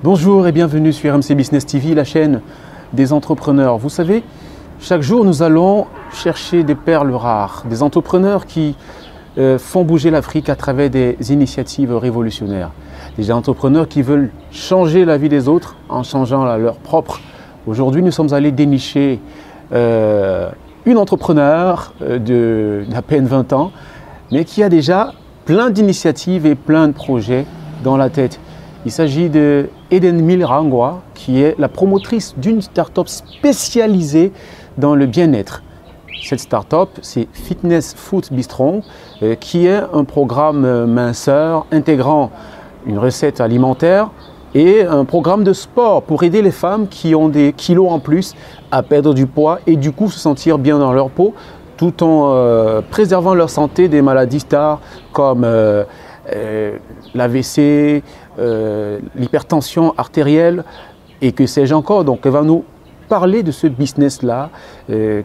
Bonjour et bienvenue sur RMC Business TV, la chaîne des entrepreneurs. Vous savez, chaque jour nous allons chercher des perles rares, des entrepreneurs qui font bouger l'Afrique à travers des initiatives révolutionnaires. Des entrepreneurs qui veulent changer la vie des autres en changeant la leur propre. Aujourd'hui, nous sommes allés dénicher une entrepreneur d'à peine 20 ans, mais qui a déjà plein d'initiatives et plein de projets dans la tête. Il s'agit de Edelmira Rangwa, qui est la promotrice d'une start-up spécialisée dans le bien-être. Cette start-up, c'est Fitness Food Bistro, qui est un programme minceur intégrant une recette alimentaire et un programme de sport pour aider les femmes qui ont des kilos en plus à perdre du poids et du coup se sentir bien dans leur peau, tout en préservant leur santé des maladies stars comme l'AVC, l'hypertension artérielle et que sais-je encore. Donc elle va nous parler de ce business-là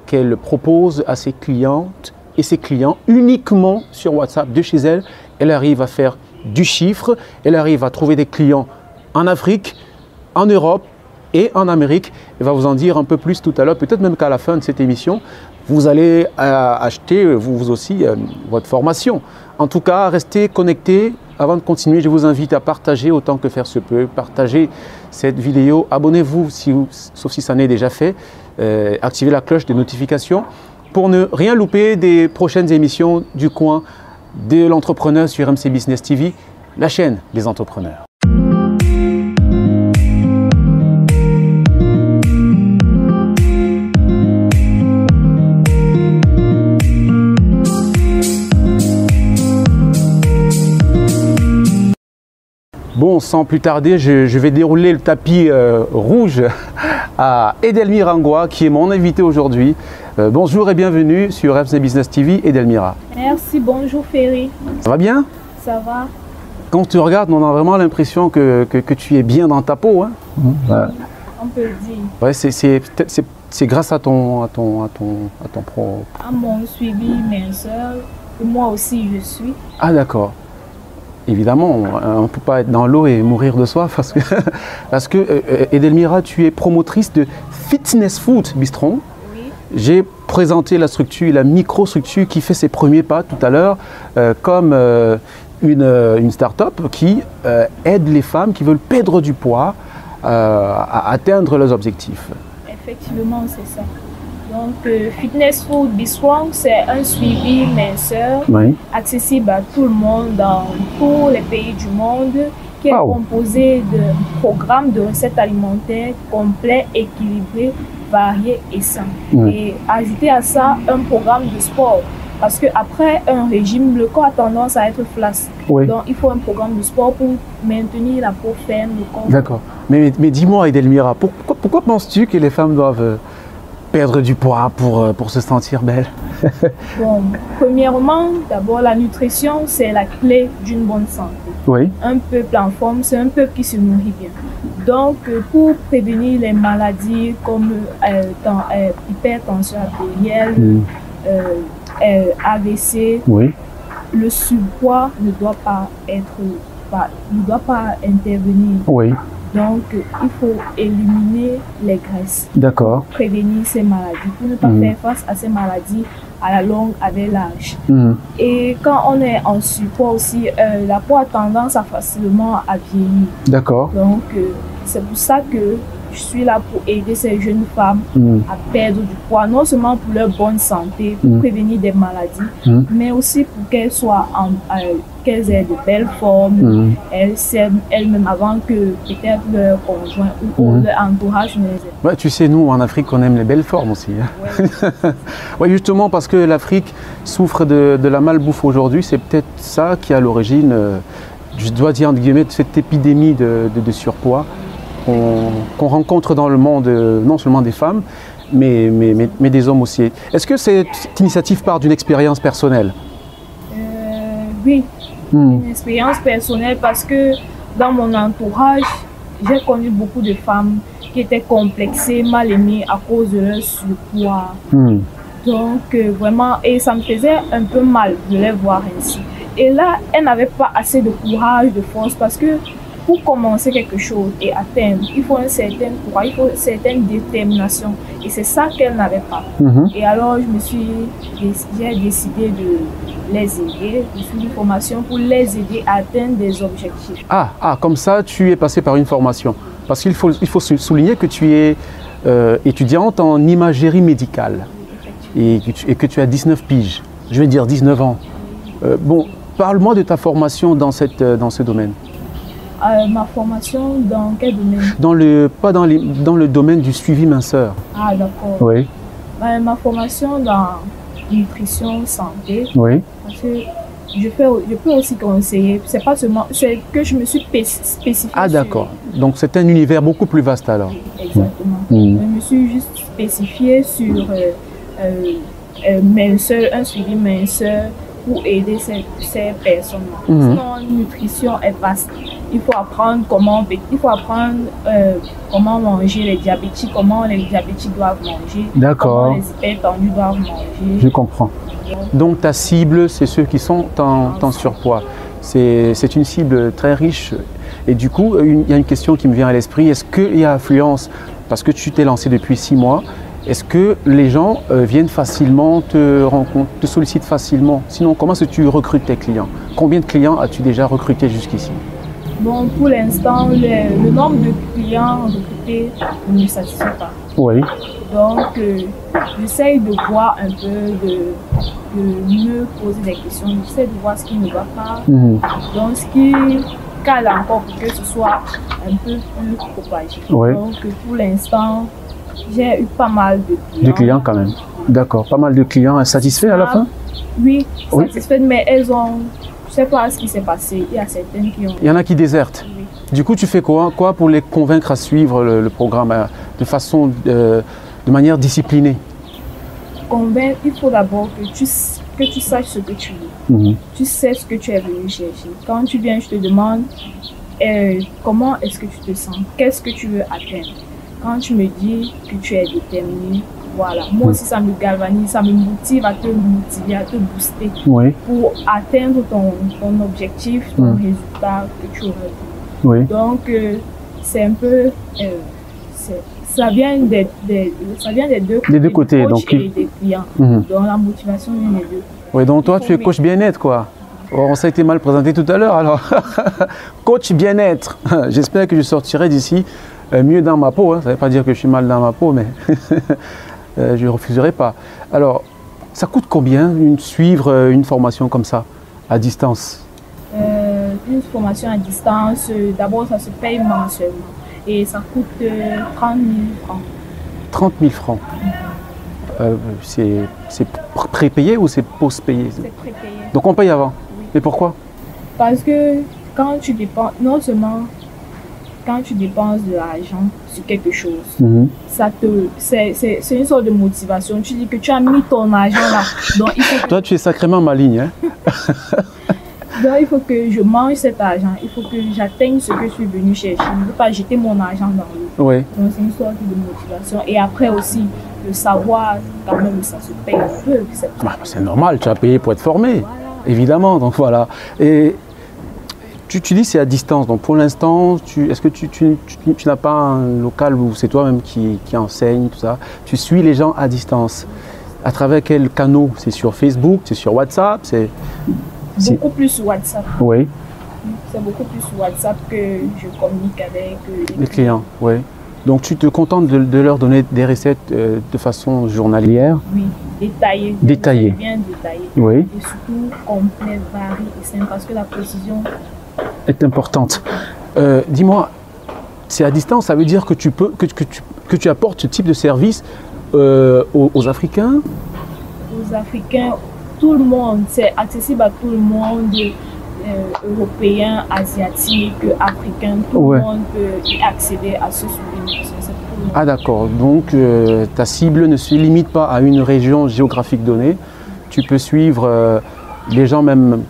qu'elle propose à ses clientes et ses clients uniquement sur WhatsApp de chez elle. Elle arrive à faire du chiffre, elle arrive à trouver des clients en Afrique, en Europe et en Amérique. Elle va vous en dire un peu plus tout à l'heure, peut-être même qu'à la fin de cette émission, vous allez acheter vous aussi votre formation. En tout cas, restez connectés. Avant de continuer, je vous invite à partager autant que faire se peut. Partagez cette vidéo. Abonnez-vous, sauf si ça n'est déjà fait. Activez la cloche de notification pour ne rien louper des prochaines émissions du coin de l'entrepreneur sur RMC Business TV, la chaîne des entrepreneurs. Bon, sans plus tarder, je vais dérouler le tapis rouge à Edelmira Rangwa, qui est mon invité aujourd'hui. Bonjour et bienvenue sur RMC Business TV, Edelmira. Merci, bonjour Ferry. Ça va bien? Ça va. Quand tu regardes, on a vraiment l'impression que tu es bien dans ta peau. Hein? Ouais. On peut le dire. Ouais, c'est grâce à ton pro. À mon suivi minceur, et moi aussi je suis. Ah d'accord. Évidemment, on ne peut pas être dans l'eau et mourir de soif parce que Edelmira, tu es promotrice de Fitness Food Bistro. Oui. J'ai présenté la structure, la microstructure qui fait ses premiers pas tout à l'heure comme une start-up qui aide les femmes qui veulent perdre du poids à atteindre leurs objectifs. Effectivement, c'est ça. Donc, Fitness Food Bistro, c'est un suivi minceur accessible à tout le monde dans tous les pays du monde qui est composé de programmes de recettes alimentaires complets, équilibrés, variés et sains. Et ajouter à ça un programme de sport. Parce qu'après un régime, le corps a tendance à être flasque. Donc, il faut un programme de sport pour maintenir la peau ferme, le corps. D'accord. Mais dis-moi, Edelmira, pourquoi penses-tu que les femmes doivent perdre du poids pour se sentir belle? Bon, premièrement, d'abord, la nutrition, c'est la clé d'une bonne santé. Oui. Un peuple en forme, c'est un peuple qui se nourrit bien. Donc, pour prévenir les maladies comme hypertension artérielle, AVC, le surpoids ne doit pas intervenir. Oui. Donc, il faut éliminer les graisses. D'accord. Prévenir ces maladies pour ne pas faire face à ces maladies à la longue avec l'âge. Et quand on est en surpoids aussi, la peau a tendance à facilement à vieillir. D'accord. Donc, c'est pour ça que je suis là pour aider ces jeunes femmes à perdre du poids, non seulement pour leur bonne santé, pour prévenir des maladies, mais aussi pour qu'elles soient qu'elles aient de belles formes, elles s'aiment elles-mêmes avant que peut-être leur conjoint ou leur entourage ne les aime. Ouais, tu sais, nous en Afrique, on aime les belles formes aussi. Hein. Ouais, justement, parce que l'Afrique souffre de la malbouffe aujourd'hui, c'est peut-être ça qui est à l'origine, je dois dire entre guillemets, de cette épidémie de surpoids qu'on rencontre dans le monde, non seulement des femmes, mais des hommes aussi. Est-ce que cette initiative part d'une expérience personnelle? Oui, une expérience personnelle parce que dans mon entourage, j'ai connu beaucoup de femmes qui étaient complexées, mal aimées à cause de leur surpoids. Donc vraiment, et ça me faisait un peu mal de les voir ainsi. Et là, elles n'avaient pas assez de courage, de force parce que pour commencer quelque chose et atteindre, il faut un certain courage, il faut une certaine détermination. Et c'est ça qu'elle n'avait pas. Et alors, j'ai décidé de les aider, de suivre une formation pour les aider à atteindre des objectifs. Comme ça, tu es passé par une formation. Parce qu'il faut souligner que tu es étudiante en imagerie médicale et que tu as 19 piges, je vais dire 19 ans. Bon, parle-moi de ta formation dans ce domaine. Ma formation dans quel domaine? Pas dans le domaine du suivi minceur. Ah, d'accord. Oui. Ma formation dans nutrition, santé. Oui. Parce que je peux aussi conseiller. C'est pas seulement, c'est que je me suis spécifiée. Ah, d'accord. Donc c'est un univers beaucoup plus vaste alors. Exactement. Je me suis juste spécifiée sur minceur, un suivi minceur pour aider ces personnes-là. Sinon, nutrition est vaste. Il faut apprendre comment manger les diabétiques, comment les diabétiques doivent manger, comment les hypertendus doivent manger. Je comprends. Donc ta cible, c'est ceux qui sont en surpoids. C'est une cible très riche. Et du coup, il y a une question qui me vient à l'esprit. Est-ce qu'il y a affluence, parce que tu t'es lancé depuis 6 mois, est-ce que les gens viennent facilement, te sollicitent facilement? Sinon, comment est-ce que tu recrutes tes clients? Combien de clients as-tu déjà recruté jusqu'ici? Bon, pour l'instant, le nombre de clients recrutés ne me satisfait pas. Oui. Donc, j'essaye de voir un peu, de me poser des questions, j'essaie de voir ce qui ne va pas. Donc, ce qui cale encore pour que ce soit un peu plus propagé. Oui. Donc, pour l'instant, j'ai eu pas mal de clients. De clients quand même. D'accord. Pas mal de clients satisfaits à la fin? Oui, satisfaits, mais elles ont... Je ne sais pas ce qui s'est passé. Il y a certaines qui ont... Il y en a qui désertent. Oui. Du coup, tu fais quoi pour les convaincre à suivre le programme de manière disciplinée? Convaincre, il faut d'abord que tu saches ce que tu veux. Tu sais ce que tu es venu chercher. Quand tu viens, je te demande comment est-ce que tu te sens? Qu'est-ce que tu veux atteindre? Quand tu me dis que tu es déterminé, voilà. Moi aussi, ça me galvanise, ça me motive à te motiver, à te booster pour atteindre ton objectif, ton résultat que tu auras. Donc, c'est un peu... ça vient des deux côtés, des coachs et des clients. Donc, la motivation vient des deux. Oui, donc toi, tu es coach bien-être, quoi. Oh, ça a été mal présenté tout à l'heure, alors. Coach bien-être. J'espère que je sortirai d'ici mieux dans ma peau. Ça ne veut pas dire que je suis mal dans ma peau, mais... je ne refuserai pas. Alors, ça coûte combien suivre une formation comme ça, à distance? Une formation à distance, d'abord, ça se paye mensuellement. Et ça coûte 30 000 francs. 30 000 francs. C'est prépayé ou c'est post-payé? C'est prépayé. Donc on paye avant? Oui. Et pourquoi? Parce que quand tu dépenses, non seulement quand tu dépenses de l'argent sur quelque chose, c'est une sorte de motivation. Tu dis que tu as mis ton argent là. Donc, il faut que... Toi, tu es sacrément maligne, hein? Donc, il faut que je mange cet argent. Il faut que j'atteigne ce que je suis venu chercher. Je ne veux pas jeter mon argent dans l'eau. Oui. Donc, c'est une sorte de motivation. Et après aussi, le savoir, quand même, ça se paye un peu. C'est normal, tu as payé pour être formé. Voilà. Évidemment, donc voilà. Et tu dis c'est à distance, donc pour l'instant, est-ce que tu n'as pas un local où c'est toi-même qui enseigne, tout ça? Tu suis les gens à distance. À travers quels canaux? C'est sur Facebook, c'est sur WhatsApp? Beaucoup plus sur WhatsApp. Oui. C'est beaucoup plus sur WhatsApp que je communique avec les clients. Oui. Donc tu te contentes de leur donner des recettes de façon journalière? Oui, détaillées. Détaillées. Bien détaillées. Oui. Et surtout complètes, variées et simples, parce que la précision est importante. Dis-moi, c'est à distance, ça veut dire que tu apportes ce type de service aux Africains? Aux Africains, tout le monde, c'est accessible à tout le monde, Européens, Asiatiques, Africains, tout le monde peut y accéder à ce suivi. Ah d'accord, donc ta cible ne se limite pas à une région géographique donnée, tu peux suivre les gens même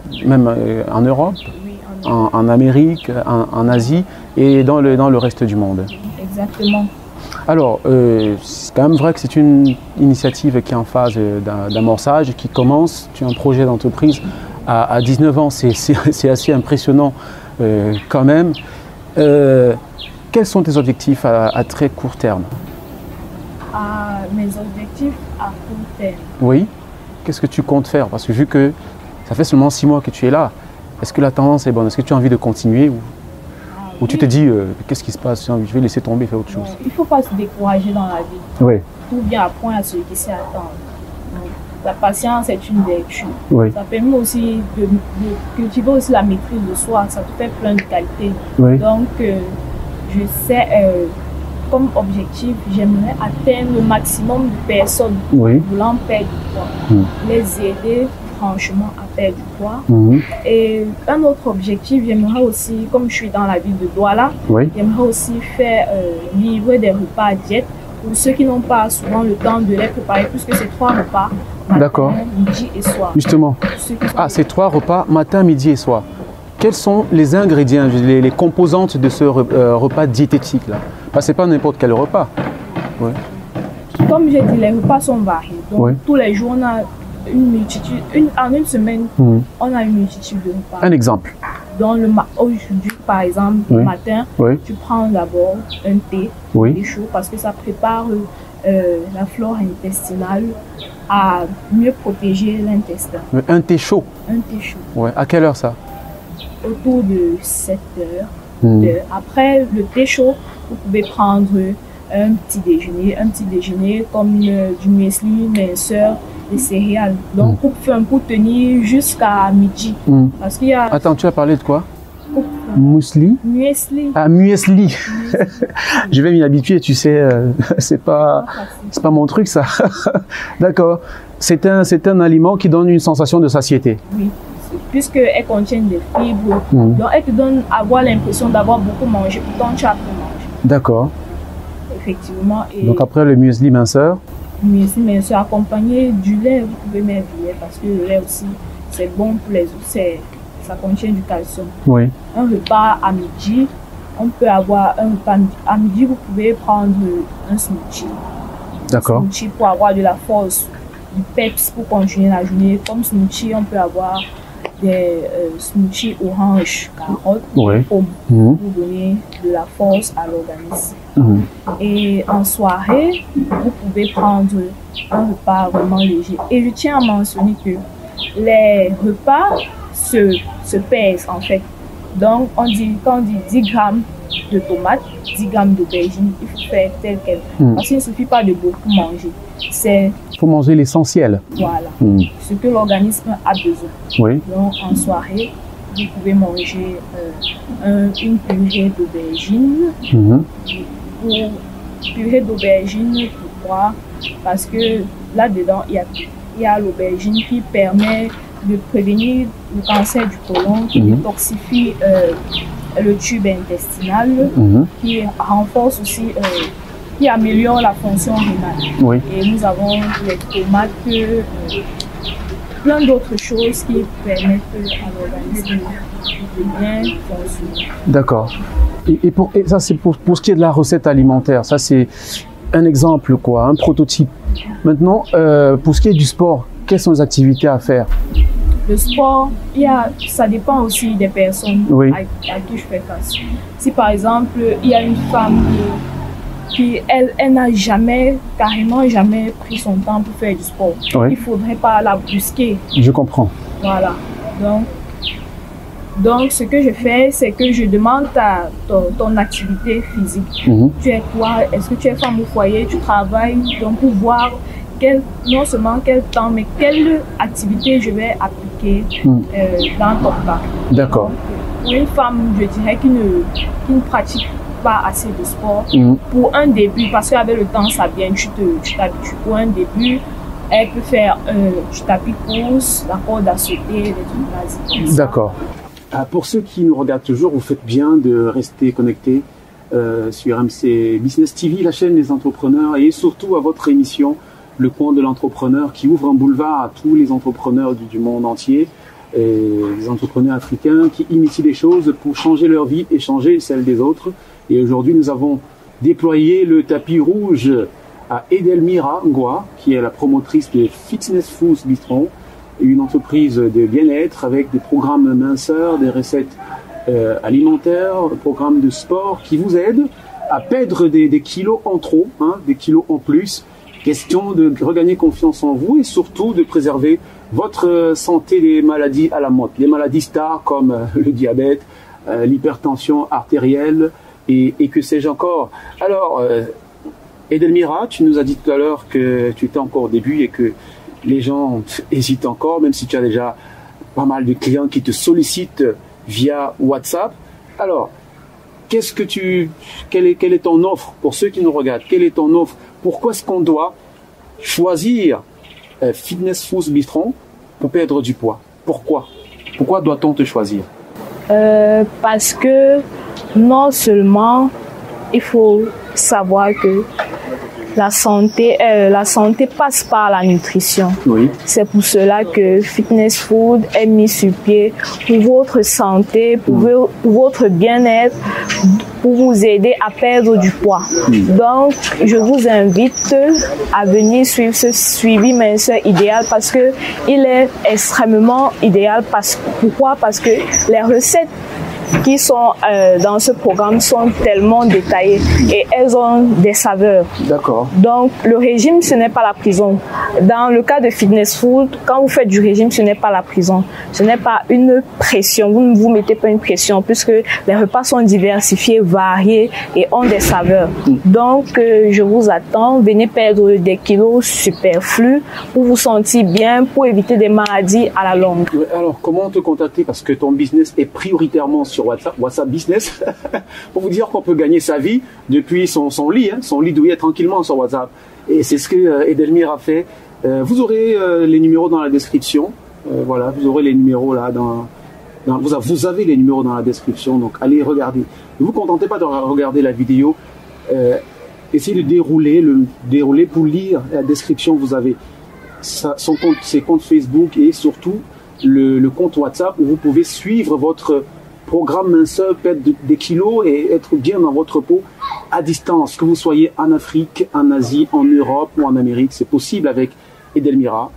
en Europe, oui, en Amérique, en Asie et dans le reste du monde. Exactement. Alors, c'est quand même vrai que c'est une initiative qui est en phase d'amorçage, qui commence. Tu as un projet d'entreprise à 19 ans, c'est assez impressionnant quand même. quels sont tes objectifs à très court terme? Mes objectifs à court terme. Oui. Qu'est-ce que tu comptes faire? Parce que vu que ça fait seulement 6 mois que tu es là, est-ce que la tendance est bonne? Est-ce que tu as envie de continuer ou tu te dis, qu'est-ce qui se passe? Je vais laisser tomber, faire autre chose. Il ne faut pas se décourager dans la vie. Oui. Tout vient à point à celui qui s'y attend. La patience est une vertu. Oui. Ça permet aussi de cultiver aussi la maîtrise de soi. Ça te fait plein de qualités. Oui. Donc, je sais, comme objectif, j'aimerais atteindre le maximum de personnes voulant perdre du poids. Les aider franchement à perdre du poids. Et un autre objectif, j'aimerais aussi, comme je suis dans la ville de Douala, j'aimerais aussi faire livrer des repas à diète pour ceux qui n'ont pas souvent le temps de les préparer, puisque c'est 3 repas, matin, midi et soir. Justement. C'est 3 repas, matin, midi et soir. Quels sont les ingrédients, les composantes de ce repas diététique là? Ce n'est pas n'importe quel repas. Ouais. Comme j'ai dit, les repas sont variés. Donc tous les jours, on a une multitude. En une semaine, on a une multitude de repas. Un exemple. Aujourd'hui, par exemple, le matin, tu prends d'abord un thé chaud parce que ça prépare la flore intestinale à mieux protéger l'intestin. Un thé chaud? Un thé chaud. Ouais. À quelle heure ça? Autour de 7 heures. Après le thé chaud, vous pouvez prendre un petit déjeuner comme du muesli, minceur, des céréales. Donc, pour tenir jusqu'à midi. Parce qu'il y a... Attends, tu as parlé de quoi? Muesli? Muesli. Ah, muesli. Je vais m'y habituer, tu sais, c'est pas mon truc ça. D'accord. C'est un aliment qui donne une sensation de satiété. Oui, puisqu'elle contient des fibres. Donc, elle te donne avoir l'impression d'avoir beaucoup mangé, pourtant tu as peu mangé. D'accord. Effectivement. Et donc après le muesli minceur? Muesli minceur accompagné du lait, vous pouvez mettre du lait parce que le lait aussi c'est bon pour les os, ça contient du calcium. Oui. Un repas à midi, on peut avoir un repas à midi, vous pouvez prendre un smoothie. D'accord. Smoothie pour avoir de la force, du peps pour continuer la journée. Comme smoothie, on peut avoir des smoothies orange, carottes, pommes pour donner de la force à l'organisme. Et en soirée, vous pouvez prendre un repas vraiment léger. Et je tiens à mentionner que les repas se pèsent en fait. Donc, quand on dit 10 grammes de tomates, 10 grammes d'aubergine, il faut faire tel quel. Parce qu'il ne suffit pas de beaucoup manger. Il faut manger l'essentiel. Voilà. Ce que l'organisme a besoin. Oui. Donc, en soirée, vous pouvez manger une purée d'aubergine. Purée d'aubergine, pourquoi? Parce que là-dedans, il y a l'aubergine qui permet de prévenir le cancer du côlon, qui détoxifie le tube intestinal, qui renforce aussi, qui améliore la fonction rénale. Oui. Et nous avons les tomates, plein d'autres choses qui permettent à l'organisme de bien fonctionner. D'accord. Et ça, c'est pour ce qui est de la recette alimentaire. Ça, c'est un exemple, quoi, un prototype. Maintenant, pour ce qui est du sport, quelles sont les activités à faire? Le sport, ça dépend aussi des personnes à qui je fais face. Si par exemple, il y a une femme qui elle n'a carrément jamais pris son temps pour faire du sport, il ne faudrait pas la brusquer. Je comprends. Voilà. Donc, ce que je fais, c'est que je demande ton activité physique. Tu es quoi? Est-ce que tu es femme au foyer? Tu travailles? Donc, pour voir non seulement quel temps, mais quelle activité je vais appliquer dans ton cas. D'accord. Pour une femme, je dirais, qui ne pratique pas assez de sport, pour un début, parce qu'avec le temps, ça vient, tu t'habitues. Pour un début, elle peut faire du tapis course, la corde à sauter, des trucs basiques. D'accord. Pour ceux qui nous regardent toujours, vous faites bien de rester connectés sur RMC Business TV, la chaîne des entrepreneurs, et surtout à votre émission Le Coin de l'entrepreneur, qui ouvre un boulevard à tous les entrepreneurs du monde entier, et les entrepreneurs africains qui initient des choses pour changer leur vie et changer celle des autres. Et aujourd'hui, nous avons déployé le tapis rouge à Edelmira Ngoa, qui est la promotrice de Fitness Foods Bistro, une entreprise de bien-être avec des programmes minceurs, des recettes alimentaire, un programme de sport qui vous aide à perdre des kilos en trop, hein, des kilos en plus. Question de regagner confiance en vous et surtout de préserver votre santé des maladies à la mode. Les maladies stars comme le diabète, l'hypertension artérielle et que sais-je encore. Alors, Edelmira, tu nous as dit tout à l'heure que tu étais encore au début et que les gens hésitent encore, même si tu as déjà pas mal de clients qui te sollicitent via WhatsApp. Alors, quelle est ton offre pour ceux qui nous regardent? Quelle est ton offre? Pourquoi est-ce qu'on doit choisir Fitness Foods Bistro pour perdre du poids? Pourquoi doit-on te choisir? Parce que non seulement il faut savoir que la santé passe par la nutrition. Oui. C'est pour cela que Fitness Food est mis sur pied pour votre santé, pour votre bien-être, pour vous aider à perdre du poids. Donc, je vous invite à venir suivre ce suivi minceur idéal parce que il est extrêmement idéal. Pourquoi? Parce que les recettes qui sont dans ce programme sont tellement détaillées et elles ont des saveurs. D'accord. Donc, le régime, ce n'est pas la prison. Dans le cas de Fitness Food, quand vous faites du régime, ce n'est pas la prison. Ce n'est pas une pression. Vous ne vous mettez pas une pression puisque les repas sont diversifiés, variés et ont des saveurs. Donc, je vous attends. Venez perdre des kilos superflus pour vous sentir bien, pour éviter des maladies à la longue. Alors, comment te contacter? Parce que ton business est prioritairement sur WhatsApp Business, pour vous dire qu'on peut gagner sa vie depuis son lit, hein, son lit douillet tranquillement sur WhatsApp. Et c'est ce que Edelmira a fait. Vous aurez les numéros dans la description. Voilà, vous aurez les numéros là vous avez les numéros dans la description, donc allez regarder. Ne vous contentez pas de regarder la vidéo. Essayez de dérouler pour lire la description. Vous avez ses comptes Facebook et surtout le compte WhatsApp où vous pouvez suivre votre programme minceur, perdre des kilos et être bien dans votre peau à distance. Que vous soyez en Afrique, en Asie, en Europe ou en Amérique, c'est possible avec Edelmira.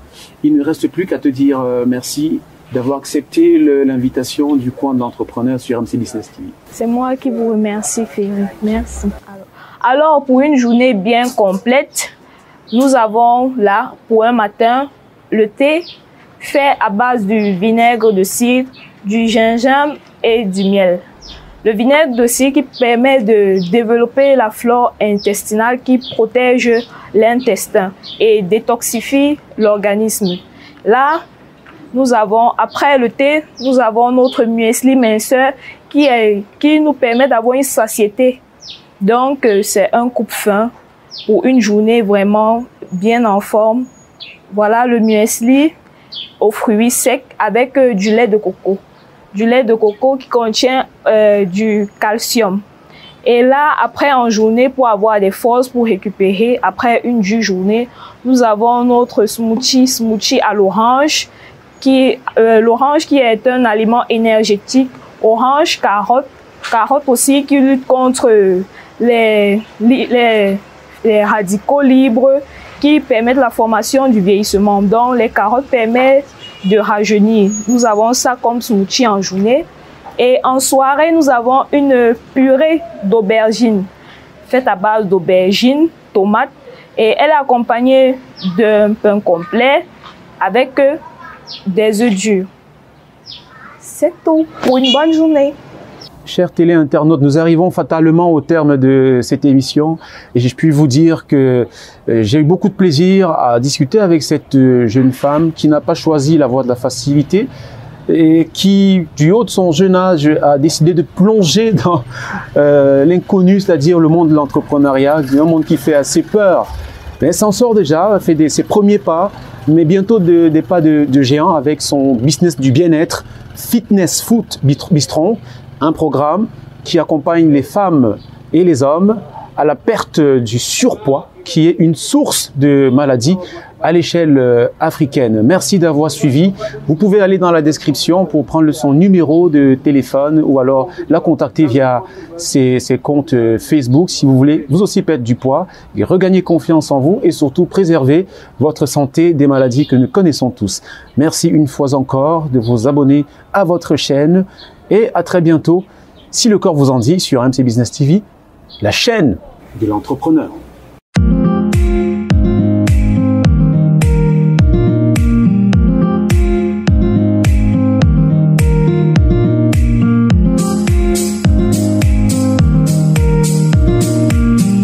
Il ne reste plus qu'à te dire merci d'avoir accepté l'invitation du coin d'entrepreneur sur RMC Business TV. C'est moi qui vous remercie, Ferry. Merci. Alors, pour une journée bien complète, nous avons là, pour un matin, le thé fait à base du vinaigre de cidre, du gingembre et du miel. Le vinaigre de cidre qui permet de développer la flore intestinale qui protège l'intestin et détoxifie l'organisme. Là, nous avons, après le thé, nous avons notre muesli minceur qui nous permet d'avoir une satiété. Donc, c'est un coupe-faim pour une journée vraiment bien en forme. Voilà le muesli aux fruits secs avec du lait de coco. Du lait de coco qui contient du calcium. Et là, après en journée, pour avoir des forces, pour récupérer, après une dure journée, nous avons notre smoothie à l'orange, l'orange qui est un aliment énergétique. Orange, carotte aussi qui lutte contre les radicaux libres qui permettent la formation du vieillissement. Donc, les carottes permettent de rajeunir. Nous avons ça comme smoothie en journée. Et en soirée, nous avons une purée d'aubergine faite à base d'aubergine, tomates. Et elle est accompagnée d'un pain complet avec des œufs durs. C'est tout pour une bonne journée. Chers téléinternautes, nous arrivons fatalement au terme de cette émission et je puis vous dire que j'ai eu beaucoup de plaisir à discuter avec cette jeune femme qui n'a pas choisi la voie de la facilité et qui, du haut de son jeune âge, a décidé de plonger dans l'inconnu, c'est-à-dire le monde de l'entrepreneuriat, un monde qui fait assez peur. Mais elle s'en sort déjà, elle fait ses premiers pas, mais bientôt des pas de géant avec son business du bien-être, Fitness Food Bistro. Un programme qui accompagne les femmes et les hommes à la perte du surpoids, qui est une source de maladies à l'échelle africaine. Merci d'avoir suivi. Vous pouvez aller dans la description pour prendre son numéro de téléphone ou alors la contacter via ses comptes Facebook si vous voulez vous aussi perdre du poids et regagner confiance en vous et surtout préserver votre santé des maladies que nous connaissons tous. Merci une fois encore de vous abonner à votre chaîne et à très bientôt, si le corps vous en dit, sur RMC Business TV, la chaîne de l'entrepreneur.